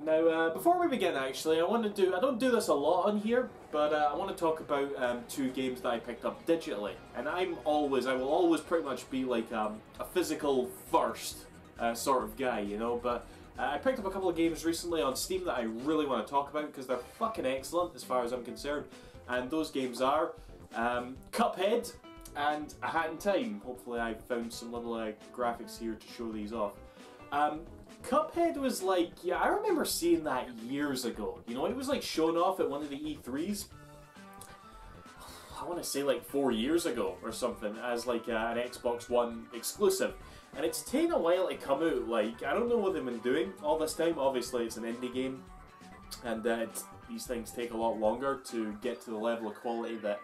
Now, before we begin, actually, I don't do this a lot on here, but I want to talk about two games that I picked up digitally. And I will always pretty much be like a physical first sort of guy, you know, but I picked up a couple of games recently on Steam that I really want to talk about because they're fucking excellent as far as I'm concerned. And those games are Cuphead and A Hat in Time. Hopefully I found some little graphics here to show these off. Cuphead was like, yeah, I remember seeing that years ago. You know, it was like shown off at one of the E3s. I want to say like 4 years ago or something as like an Xbox One exclusive. And it's taken a while to come out. Like, I don't know what they've been doing all this time. Obviously, it's an indie game. And these things take a lot longer to get to the level of quality that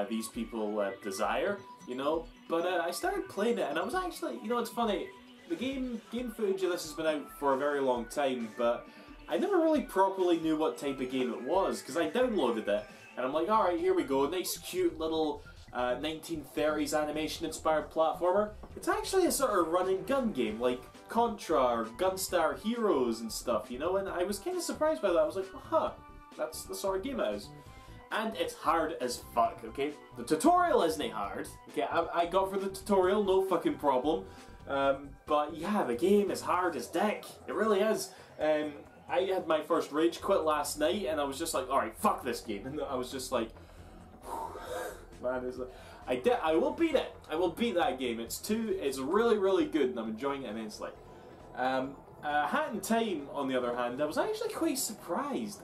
these people desire, you know. But I started playing it and I was actually, you know, it's funny. The game footage of this has been out for a very long time, but I never really properly knew what type of game it was, because I downloaded it, and I'm like, alright, here we go, nice cute little 1930s animation-inspired platformer. It's actually a sort of run-and-gun game, like Contra or Gunstar Heroes and stuff, you know, and I was kind of surprised by that. I was like, huh, that's the sort of game it is. And it's hard as fuck, okay? The tutorial isn't hard, okay? I got for the tutorial, no fucking problem. But yeah, the game is hard as dick. It really is. I had my first rage quit last night, and I was just like, alright, fuck this game. And I was just like, man, I will beat it. I will beat that game. It's really, really good, and I'm enjoying it immensely. Hat in Time, on the other hand, I was actually quite surprised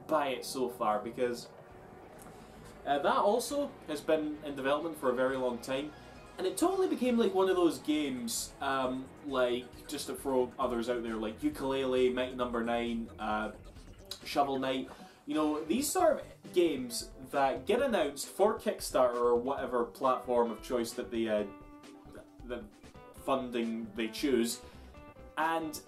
by it so far, because that also has been in development for a very long time. And it totally became like one of those games, like, just to throw others out there, like Ukulele, Mighty Number 9, Shovel Knight. You know, these sort of games that get announced for Kickstarter or whatever platform of choice that the funding they choose, and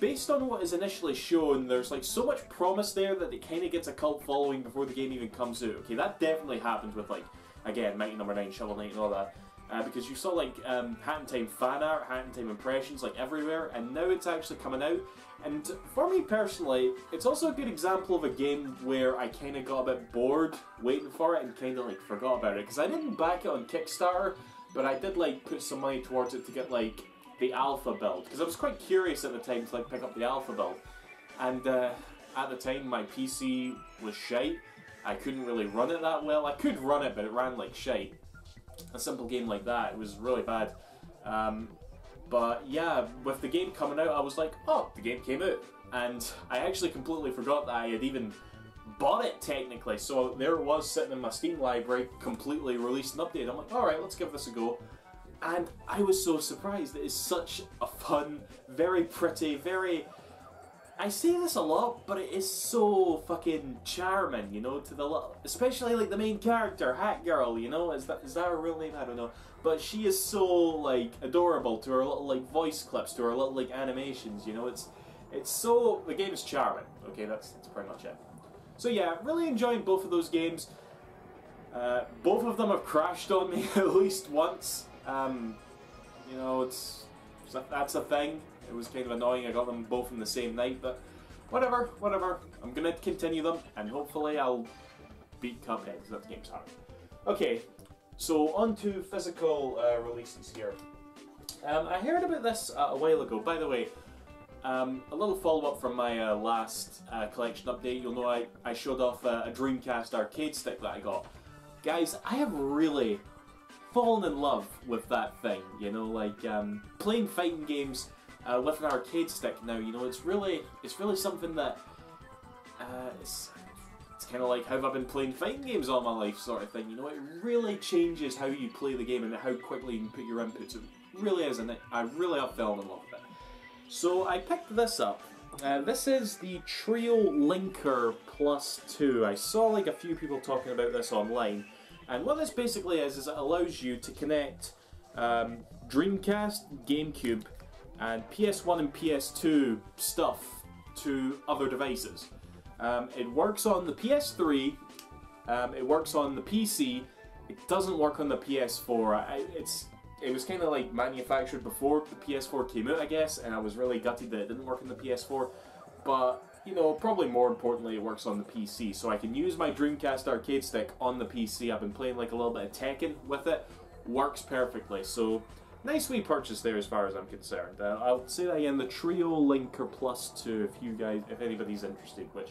based on what is initially shown, there's like so much promise there that it kind of gets a cult following before the game even comes out. Okay, that definitely happened with, like, again, Mighty Number 9, Shovel Knight and all that. Because you saw like Hat in Time fan art, Hat in Time impressions like everywhere, and now it's actually coming out. And for me personally, it's also a good example of a game where I kind of got a bit bored waiting for it and kind of like forgot about it. Because I didn't back it on Kickstarter, but I did like put some money towards it to get like the alpha build. Because I was quite curious at the time to like pick up the alpha build. And at the time my PC was shite. I couldn't really run it that well. I could run it, but it ran like shite. A simple game like that, it was really bad. But yeah, with the game coming out, I was like, oh, the game came out. And I actually completely forgot that I had even bought it technically. So there it was sitting in my Steam library, completely released and updated. I'm like, alright, let's give this a go. And I was so surprised. It is such a fun, very pretty, very... I say this a lot, but it is so fucking charming, you know, to the little, especially like the main character, Hat Girl, you know, is that her real name? I don't know, but she is so like adorable to her little like voice clips, to her little like animations, you know, it's so, the game is charming. Okay, that's pretty much it. So yeah, really enjoying both of those games. Both of them have crashed on me at least once. You know, that's a thing. It was kind of annoying, I got them both in the same night, but whatever. I'm gonna continue them, and hopefully I'll beat Cuphead, because that game's hard. Okay, so on to physical releases here. I heard about this a while ago. By the way, a little follow-up from my last collection update. You'll know I showed off a Dreamcast arcade stick that I got. Guys, I have really fallen in love with that thing, you know, like playing fighting games with an arcade stick now, you know, it's really something that it's kind of like how I've been playing fighting games all my life, sort of thing, you know. It really changes how you play the game and how quickly you can put your inputs. It really is, and I really have fallen in love with it. So I picked this up. This is the Trio Linker Plus 2. I saw like a few people talking about this online, and what this basically is it allows you to connect Dreamcast, GameCube, and PS1 and PS2 stuff to other devices. It works on the PS3, it works on the PC, it doesn't work on the PS4. It was kind of like manufactured before the PS4 came out, I guess, and I was really gutted that it didn't work on the PS4, but, you know, probably more importantly, it works on the PC, so I can use my Dreamcast arcade stick on the PC. I've been playing like a little bit of Tekken with it, works perfectly, so nice wee purchase there as far as I'm concerned. I'll say that again, the Trio Linker Plus 2, if anybody's interested, which,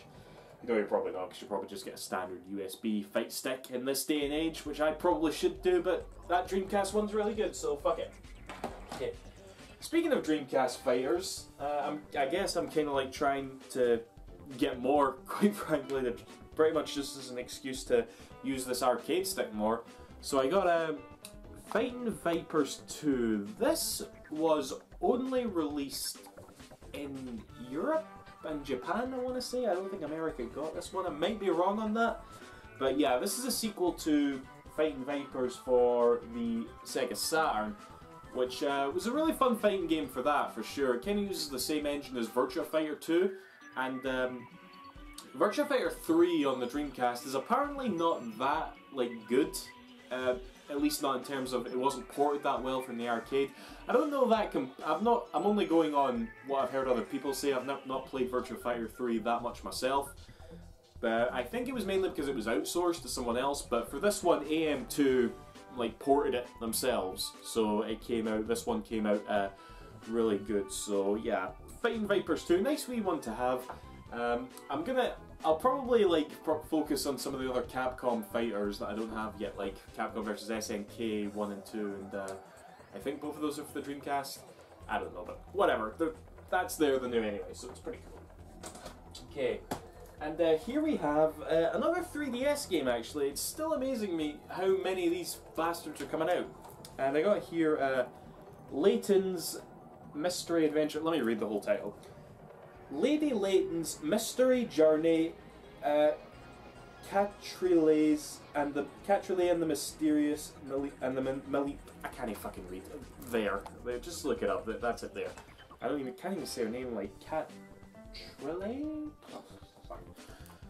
you know, you're probably not, because you probably just get a standard USB fight stick in this day and age, which I probably should do, but that Dreamcast one's really good, so fuck it. Okay. Speaking of Dreamcast fighters, I guess I'm kind of like trying to get more, quite frankly, pretty much just as an excuse to use this arcade stick more. So I got a Phaeton Vapors 2. This was only released in Europe and Japan, I want to say. I don't think America got this one. I might be wrong on that. But yeah, this is a sequel to Phaeton Vapors for the Sega Saturn, which was a really fun fighting game for that, for sure. It kind of uses the same engine as Virtua Fighter 2, and Virtua Fighter 3 on the Dreamcast is apparently not that, like, good. At least not in terms of, it wasn't ported that well from the arcade. I don't know that, I'm only going on what I've heard other people say. I've not played Virtua Fighter 3 that much myself. But I think it was mainly because it was outsourced to someone else, but for this one, AM2, like, ported it themselves. So it came out, this one came out really good. So yeah, Phaeton Vapors 2, nice wee one to have. I'll probably like focus on some of the other Capcom fighters that I don't have yet, like Capcom vs SNK 1 and 2, and I think both of those are for the Dreamcast. I don't know, but whatever. That's there, the new anyway, so it's pretty cool. Okay, and here we have another 3DS game. Actually, it's still amazing me how many of these bastards are coming out. And I got here Layton's Mystery Adventure. Let me read the whole title. Lady Layton's Mystery Journey, Catriles and the Mysterious and the I can't even fucking read it. There, just look it up. That's it there. Can't even say her name, like Catrile.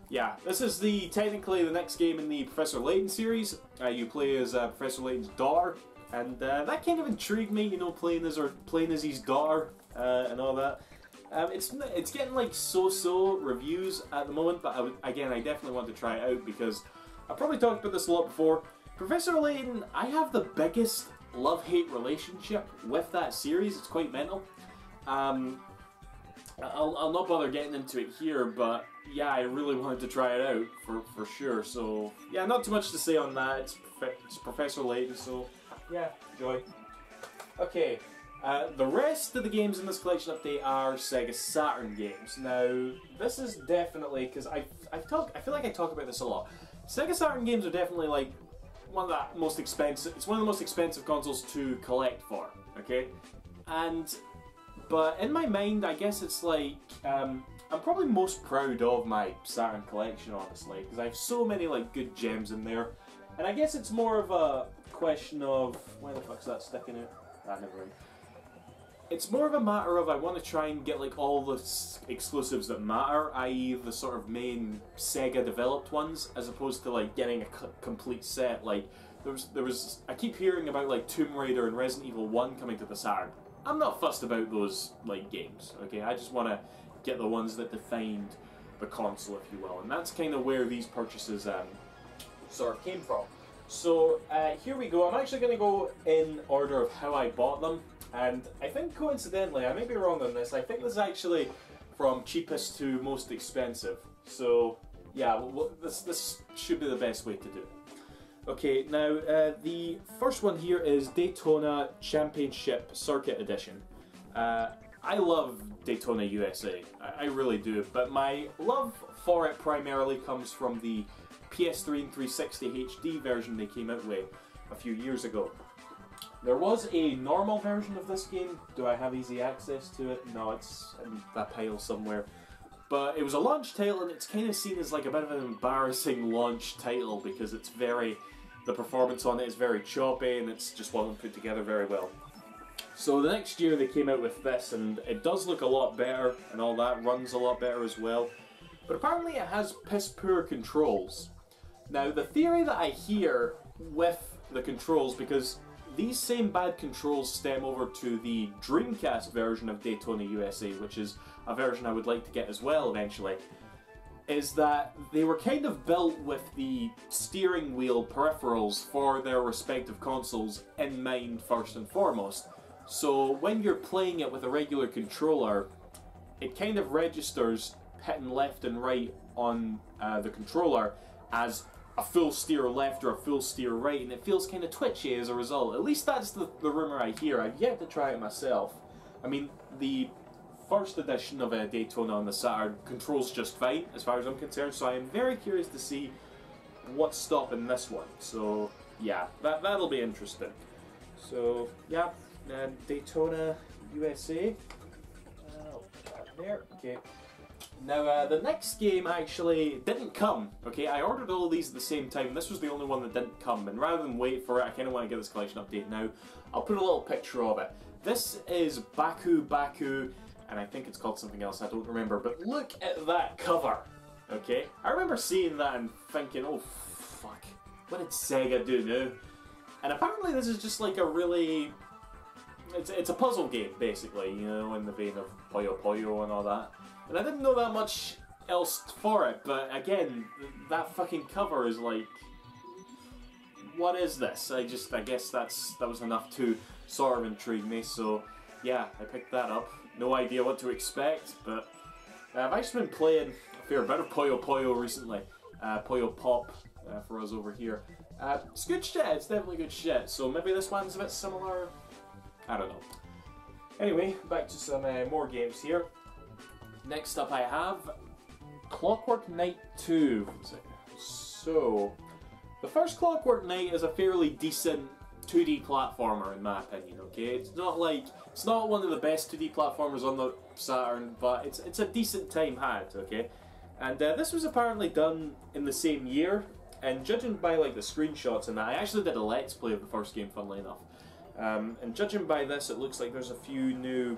Yeah, this is technically the next game in the Professor Layton series. You play as Professor Layton's daughter, and that kind of intrigued me. You know, playing as his daughter and all that. It's getting like so-so reviews at the moment, but I definitely want to try it out because I've probably talked about this a lot before. Professor Layton, I have the biggest love-hate relationship with that series. It's quite mental. I'll not bother getting into it here, but yeah, I really wanted to try it out for sure. So yeah, not too much to say on that. It's Professor Layton, so yeah, enjoy. Okay. The rest of the games in this collection update are Sega Saturn games. Now, this is definitely, because I feel like I talk about this a lot. Sega Saturn games are definitely like one of the most expensive. It's one of the most expensive consoles to collect for. Okay, but in my mind, I guess it's like I'm probably most proud of my Saturn collection, honestly, because I have so many like good gems in there, and I guess it's more of a question of why the fuck's that sticking out? Never mind. It's more of a matter of I want to try and get like all the exclusives that matter, i.e. the sort of main Sega developed ones, as opposed to like getting a complete set. Like I keep hearing about like Tomb Raider and Resident Evil 1 coming to the Saturn. I'm not fussed about those like games, okay? I just want to get the ones that defined the console, if you will, and that's kind of where these purchases sort of came from. So here we go. I'm actually going to go in order of how I bought them. And I think coincidentally, I may be wrong on this, I think this is actually from cheapest to most expensive. So yeah, this should be the best way to do it. Okay, now the first one here is Daytona Championship Circuit Edition. I love Daytona USA, I really do, but my love for it primarily comes from the PS3 and 360 HD version they came out with a few years ago. There was a normal version of this game. Do I have easy access to it? No, it's in that pile somewhere. But it was a launch title, and it's kind of seen as like a bit of an embarrassing launch title because it's the performance on it is very choppy and it's just wasn't put together very well. So the next year they came out with this, and it does look a lot better and all that, runs a lot better as well. but apparently it has piss poor controls. Now, the theory that I hear with the controls, because these same bad controls stem over to the Dreamcast version of Daytona USA, which is a version I would like to get as well eventually, is that they were kind of built with the steering wheel peripherals for their respective consoles in mind first and foremost. So when you're playing it with a regular controller, it kind of registers hitting left and right on the controller as a full steer left or a full steer right, and it feels kind of twitchy as a result. At least that's the rumour I hear. I've yet to try it myself. I mean, the first edition of Daytona on the Saturn controls just fine, as far as I'm concerned, so I am very curious to see what's stopping this one. So, yeah, that'll be interesting. So, yeah, Daytona USA. I'll put that there, okay. Now, the next game actually didn't come, okay? I ordered all of these at the same time. This was the only one that didn't come, and rather than wait for it, I kind of want to get this collection update now. I'll put a little picture of it. This is Baku Baku, and I think it's called something else, I don't remember, but look at that cover, okay? I remember seeing that and thinking, oh, fuck, what did Sega do now? And apparently this is just like a really... It's a puzzle game, basically, you know, in the vein of Puyo Puyo and all that. And I didn't know that much else for it, but again, that fucking cover is like... What is this? I guess that was enough to sort of intrigue me, so yeah, I picked that up. No idea what to expect, but I've actually been playing a fair bit of Puyo Puyo recently. Puyo Pop for us over here. It's good shit, it's definitely good shit, so maybe this one's a bit similar. I don't know. Anyway, back to some more games here. Next up I have Clockwork Mate 2. So, the first Clockwork Mate is a fairly decent 2D platformer in my opinion, okay? It's not one of the best 2D platformers on the Saturn, but it's a decent time had, okay? And this was apparently done in the same year, and judging by like the screenshots and that, I actually did a Let's Play of the first game, funnily enough. And judging by this, it looks like there's a few new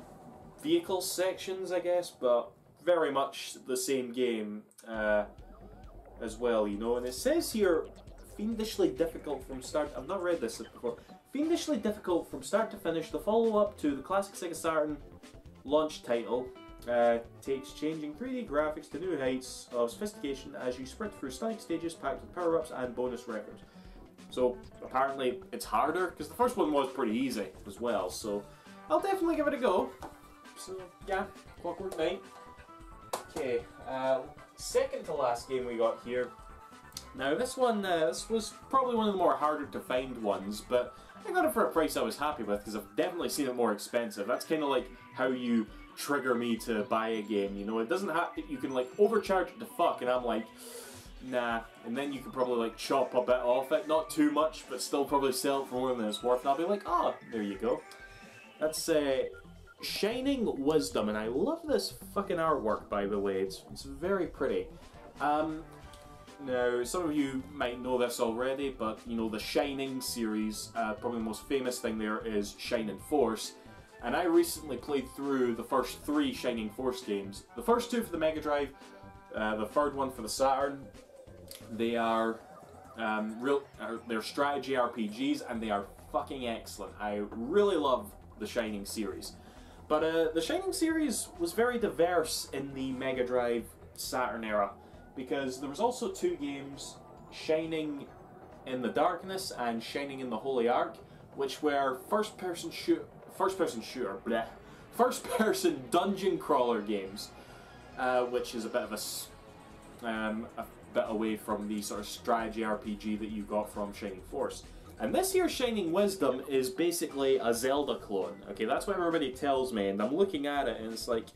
vehicle sections, I guess, but very much the same game as well, you know. And it says here, fiendishly difficult from start. I've not read this before. Fiendishly difficult from start to finish. The follow-up to the classic Sega Saturn launch title takes changing 3D graphics to new heights of sophistication as you sprint through stunning stages packed with power-ups and bonus records. So apparently it's harder, because the first one was pretty easy as well, so I'll definitely give it a go. So yeah, Clockwork Mate. Okay, second to last game we got here. Now this one, this was probably one of the more harder to find ones, but I got it for a price I was happy with, because I've definitely seen it more expensive. That's kind of like how you trigger me to buy a game, you know. It doesn't have, you can like overcharge it to fuck, and I'm like, nah, and then you can probably like chop a bit off it, not too much, but still probably sell it for more than it's worth, and I'll be like, oh, there you go. That's Shining Wisdom, and I love this fucking artwork, by the way. It's very pretty. Now, some of you might know this already, but you know the Shining series, probably the most famous thing there is Shining Force, and I recently played through the first 3 Shining Force games. The first 2 for the Mega Drive, the third one for the Saturn. They are they're strategy RPGs, and they are fucking excellent. I really love the Shining series. But the Shining series was very diverse in the Mega Drive Saturn era, because there was also 2 games, Shining in the Darkness and Shining in the Holy Ark, which were first-person dungeon crawler games, which is a bit of a bit away from the sort of strategy RPG that you got from Shining Force. And this here Shining Wisdom is basically a Zelda clone. Okay, that's what everybody tells me, and I'm looking at it and it's like,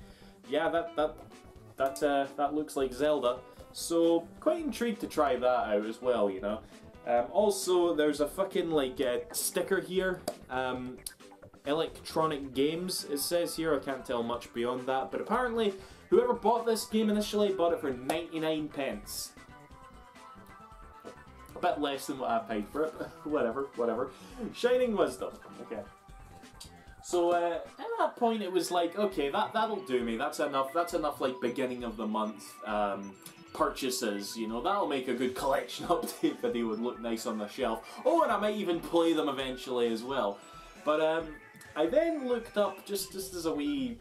yeah, that looks like Zelda. So quite intrigued to try that out as well, you know. Also, there's a fucking like sticker here. Electronic Games, it says here. I can't tell much beyond that, but apparently whoever bought this game initially bought it for 99 pence. A bit less than what I paid for it. Whatever. Shining Wisdom. Okay. So at that point it was like, okay, that'll do me. That's enough like beginning of the month purchases, you know, that'll make a good collection update video and look nice on the shelf. Oh, and I might even play them eventually as well. But I then looked up, just as a wee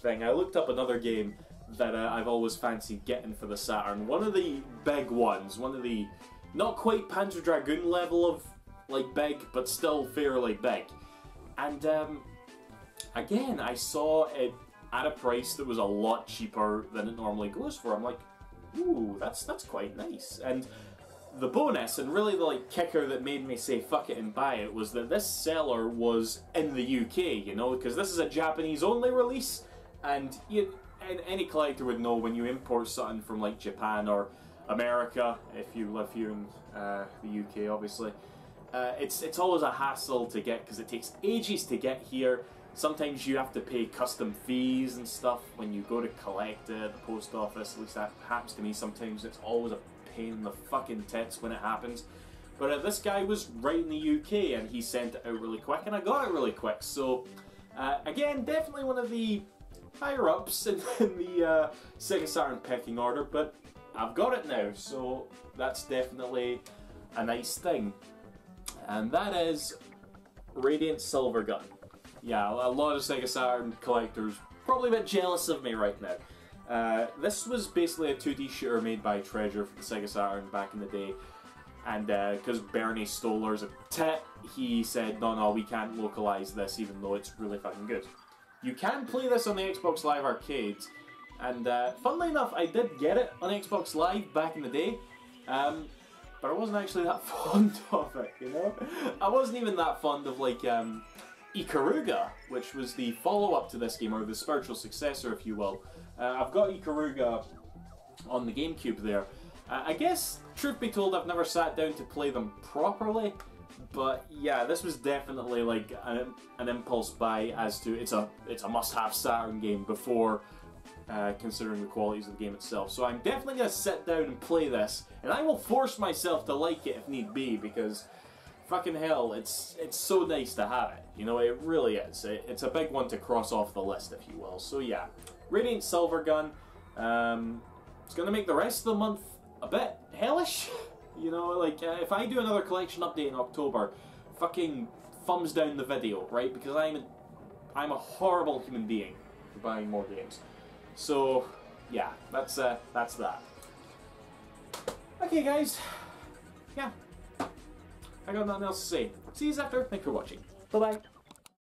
thing, I looked up another game that I've always fancied getting for the Saturn. One of the big ones, one of the not quite Panzer Dragoon level of like big, but still fairly big. And again, I saw it at a price that was a lot cheaper than it normally goes for. I'm like, ooh, that's quite nice. And the bonus, and really the like kicker that made me say fuck it and buy it, was that this seller was in the UK, you know, because this is a Japanese only release, and any collector would know when you import something from like Japan or America, if you live here in the UK obviously, it's always a hassle to get because it takes ages to get here. Sometimes you have to pay custom fees and stuff when you go to collect it at the post office. At least that happens to me sometimes. It's always a pain in the fucking tits when it happens. But this guy was right in the UK and he sent it out really quick and I got it really quick. So again, definitely one of the higher ups in the Sega Saturn pecking order, but I've got it now, so that's definitely a nice thing. And that is Radiant Silvergun. Yeah, a lot of Sega Saturn collectors probably a bit jealous of me right now. This was basically a 2D shooter made by Treasure for the Sega Saturn back in the day, and because Bernie Stoller's a tit, he said, no, we can't localize this even though it's really fucking good. You can play this on the Xbox Live Arcade, and funnily enough, I did get it on Xbox Live back in the day, but I wasn't actually that fond of it, you know? I wasn't even that fond of, like, Ikaruga, which was the follow-up to this game, or the spiritual successor, if you will. I've got Ikaruga on the GameCube there. I guess, truth be told, I've never sat down to play them properly, but yeah, this was definitely like an impulse buy as to it's a must-have Saturn game before considering the qualities of the game itself. So I'm definitely going to sit down and play this, and I will force myself to like it if need be, because fucking hell, it's so nice to have it. You know, it really is. It's a big one to cross off the list, if you will. So yeah, Radiant Silvergun. It's going to make the rest of the month a bit hellish. You know, like, if I do another collection update in October, fucking thumbs down the video, right? Because I'm a horrible human being for buying more games. So, yeah, that's that. Okay, guys. Yeah. I got nothing else to say. See you after. Thanks for watching. Bye-bye.